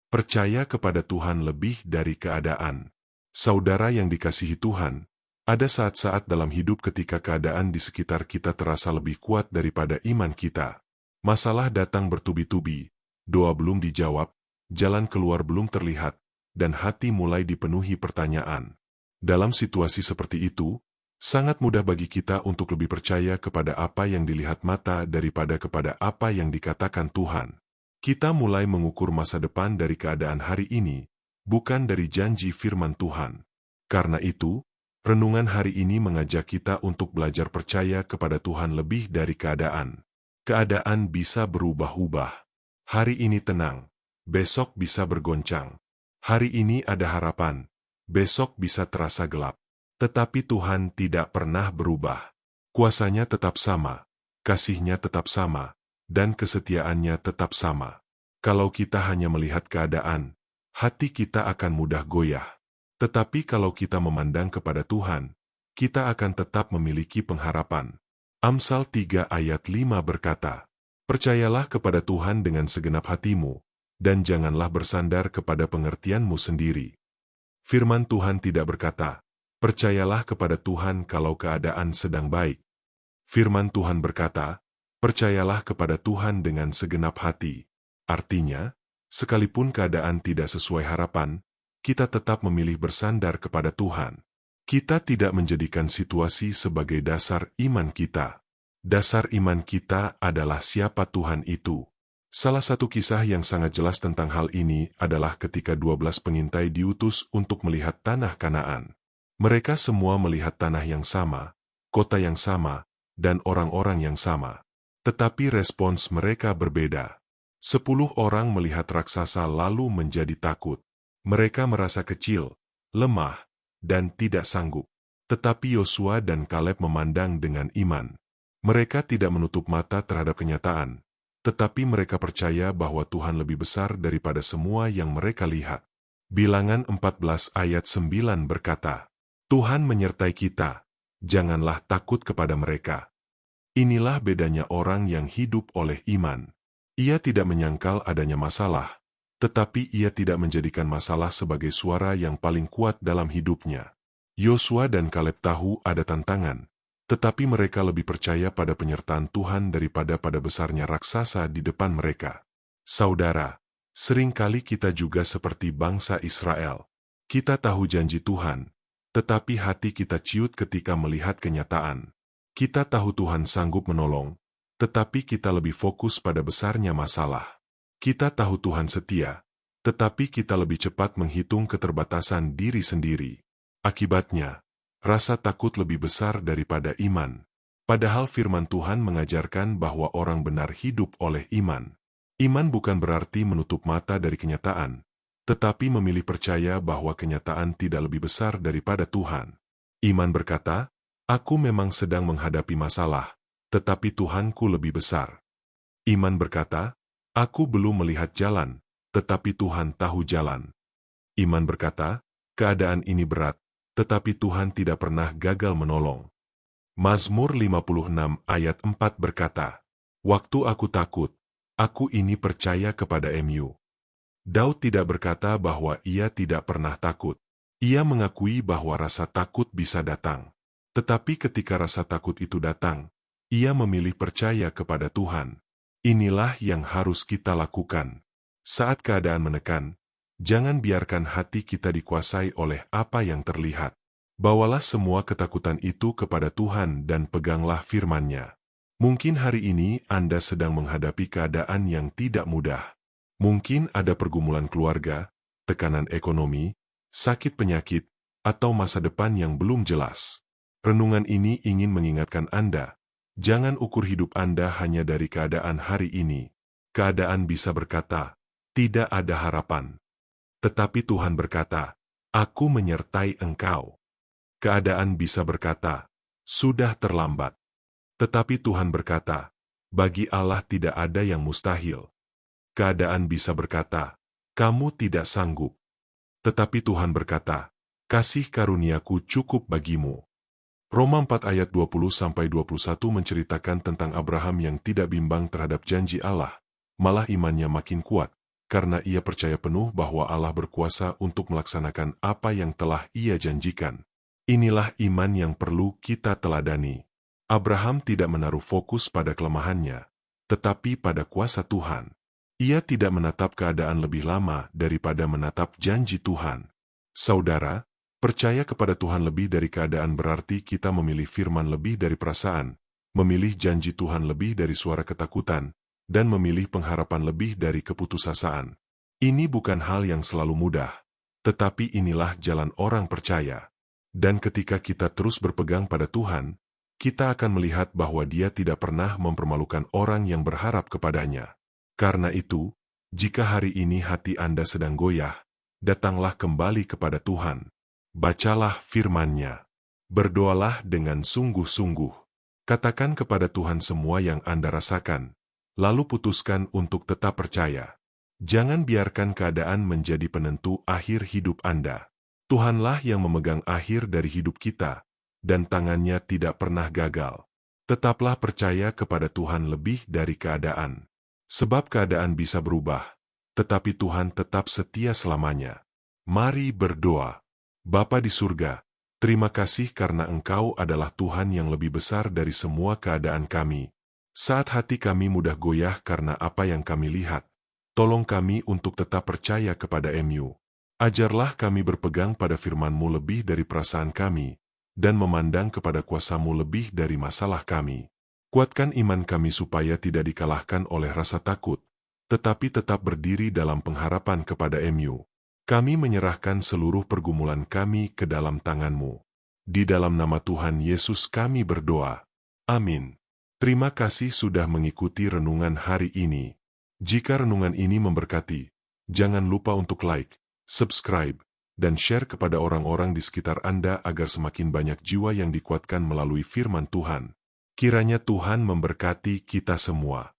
Percaya kepada Tuhan lebih dari keadaan. Saudara yang dikasihi Tuhan, ada saat-saat dalam hidup ketika keadaan di sekitar kita terasa lebih kuat daripada iman kita. Masalah datang bertubi-tubi, doa belum dijawab, jalan keluar belum terlihat, dan hati mulai dipenuhi pertanyaan. Dalam situasi seperti itu, sangat mudah bagi kita untuk lebih percaya kepada apa yang dilihat mata daripada kepada apa yang dikatakan Tuhan. Kita mulai mengukur masa depan dari keadaan hari ini, bukan dari janji firman Tuhan. Karena itu, renungan hari ini mengajak kita untuk belajar percaya kepada Tuhan lebih dari keadaan. Keadaan bisa berubah-ubah. Hari ini tenang, besok bisa bergoncang. Hari ini ada harapan, besok bisa terasa gelap. Tetapi Tuhan tidak pernah berubah. Kuasanya tetap sama, kasih-Nya tetap sama, dan kesetiaannya tetap sama. Kalau kita hanya melihat keadaan, hati kita akan mudah goyah. Tetapi kalau kita memandang kepada Tuhan, kita akan tetap memiliki pengharapan. Amsal 3 ayat 5 berkata, "Percayalah kepada Tuhan dengan segenap hatimu, dan janganlah bersandar kepada pengertianmu sendiri." Firman Tuhan tidak berkata, "Percayalah kepada Tuhan kalau keadaan sedang baik." Firman Tuhan berkata, "Percayalah kepada Tuhan dengan segenap hati." Artinya, sekalipun keadaan tidak sesuai harapan, kita tetap memilih bersandar kepada Tuhan. Kita tidak menjadikan situasi sebagai dasar iman kita. Dasar iman kita adalah siapa Tuhan itu. Salah satu kisah yang sangat jelas tentang hal ini adalah ketika 12 pengintai diutus untuk melihat tanah Kanaan. Mereka semua melihat tanah yang sama, kota yang sama, dan orang-orang yang sama. Tetapi respons mereka berbeda. 10 orang melihat raksasa lalu menjadi takut. Mereka merasa kecil, lemah, dan tidak sanggup. Tetapi Yosua dan Kaleb memandang dengan iman. Mereka tidak menutup mata terhadap kenyataan, tetapi mereka percaya bahwa Tuhan lebih besar daripada semua yang mereka lihat. Bilangan 14 ayat 9 berkata, "Tuhan menyertai kita, janganlah takut kepada mereka." Inilah bedanya orang yang hidup oleh iman. Ia tidak menyangkal adanya masalah, tetapi ia tidak menjadikan masalah sebagai suara yang paling kuat dalam hidupnya. Yosua dan Kaleb tahu ada tantangan, tetapi mereka lebih percaya pada penyertaan Tuhan daripada pada besarnya raksasa di depan mereka. Saudara, seringkali kita juga seperti bangsa Israel. Kita tahu janji Tuhan, tetapi hati kita ciut ketika melihat kenyataan. Kita tahu Tuhan sanggup menolong, tetapi kita lebih fokus pada besarnya masalah. Kita tahu Tuhan setia, tetapi kita lebih cepat menghitung keterbatasan diri sendiri. Akibatnya, rasa takut lebih besar daripada iman. Padahal firman Tuhan mengajarkan bahwa orang benar hidup oleh iman. Iman bukan berarti menutup mata dari kenyataan, tetapi memilih percaya bahwa kenyataan tidak lebih besar daripada Tuhan. Iman berkata, "Aku memang sedang menghadapi masalah, tetapi Tuhanku lebih besar." Iman berkata, "Aku belum melihat jalan, tetapi Tuhan tahu jalan." Iman berkata, "Keadaan ini berat, tetapi Tuhan tidak pernah gagal menolong." Mazmur 56 ayat 4 berkata, "Waktu aku takut, aku ini percaya kepada MU." Daud tidak berkata bahwa ia tidak pernah takut. Ia mengakui bahwa rasa takut bisa datang. Tetapi ketika rasa takut itu datang, ia memilih percaya kepada Tuhan. Inilah yang harus kita lakukan. Saat keadaan menekan, jangan biarkan hati kita dikuasai oleh apa yang terlihat. Bawalah semua ketakutan itu kepada Tuhan dan peganglah firman-Nya. Mungkin hari ini Anda sedang menghadapi keadaan yang tidak mudah. Mungkin ada pergumulan keluarga, tekanan ekonomi, sakit penyakit, atau masa depan yang belum jelas. Renungan ini ingin mengingatkan Anda, jangan ukur hidup Anda hanya dari keadaan hari ini. Keadaan bisa berkata, "Tidak ada harapan." Tetapi Tuhan berkata, "Aku menyertai engkau." Keadaan bisa berkata, "Sudah terlambat." Tetapi Tuhan berkata, "Bagi Allah tidak ada yang mustahil." Keadaan bisa berkata, "Kamu tidak sanggup." Tetapi Tuhan berkata, "Kasih karuniaku cukup bagimu." Roma 4 ayat 20-21 menceritakan tentang Abraham yang tidak bimbang terhadap janji Allah, malah imannya makin kuat. karena ia percaya penuh bahwa Allah berkuasa untuk melaksanakan apa yang telah Ia janjikan. Inilah iman yang perlu kita teladani. Abraham tidak menaruh fokus pada kelemahannya, tetapi pada kuasa Tuhan. Ia tidak menatap keadaan lebih lama daripada menatap janji Tuhan. Saudara, percaya kepada Tuhan lebih dari keadaan berarti kita memilih firman lebih dari perasaan, memilih janji Tuhan lebih dari suara ketakutan, dan memilih pengharapan lebih dari keputusasaan. Ini bukan hal yang selalu mudah, tetapi inilah jalan orang percaya. Dan ketika kita terus berpegang pada Tuhan, kita akan melihat bahwa Dia tidak pernah mempermalukan orang yang berharap kepadanya. Karena itu, jika hari ini hati Anda sedang goyah, datanglah kembali kepada Tuhan. Bacalah firman-Nya. Berdoalah dengan sungguh-sungguh. Katakan kepada Tuhan semua yang Anda rasakan, lalu putuskan untuk tetap percaya. Jangan biarkan keadaan menjadi penentu akhir hidup Anda. Tuhanlah yang memegang akhir dari hidup kita, dan tangannya tidak pernah gagal. Tetaplah percaya kepada Tuhan lebih dari keadaan. Sebab keadaan bisa berubah, tetapi Tuhan tetap setia selamanya. Mari berdoa. Bapa di surga, terima kasih karena Engkau adalah Tuhan yang lebih besar dari semua keadaan kami. Saat hati kami mudah goyah karena apa yang kami lihat, tolong kami untuk tetap percaya kepada MU. Ajarlah kami berpegang pada firman-Mu lebih dari perasaan kami, dan memandang kepada kuasa-Mu lebih dari masalah kami. Kuatkan iman kami supaya tidak dikalahkan oleh rasa takut, tetapi tetap berdiri dalam pengharapan kepada MU. Kami menyerahkan seluruh pergumulan kami ke dalam tangan-Mu. Di dalam nama Tuhan Yesus kami berdoa. Amin. Terima kasih sudah mengikuti renungan hari ini. Jika renungan ini memberkati, jangan lupa untuk like, subscribe, dan share kepada orang-orang di sekitar Anda agar semakin banyak jiwa yang dikuatkan melalui firman Tuhan. Kiranya Tuhan memberkati kita semua.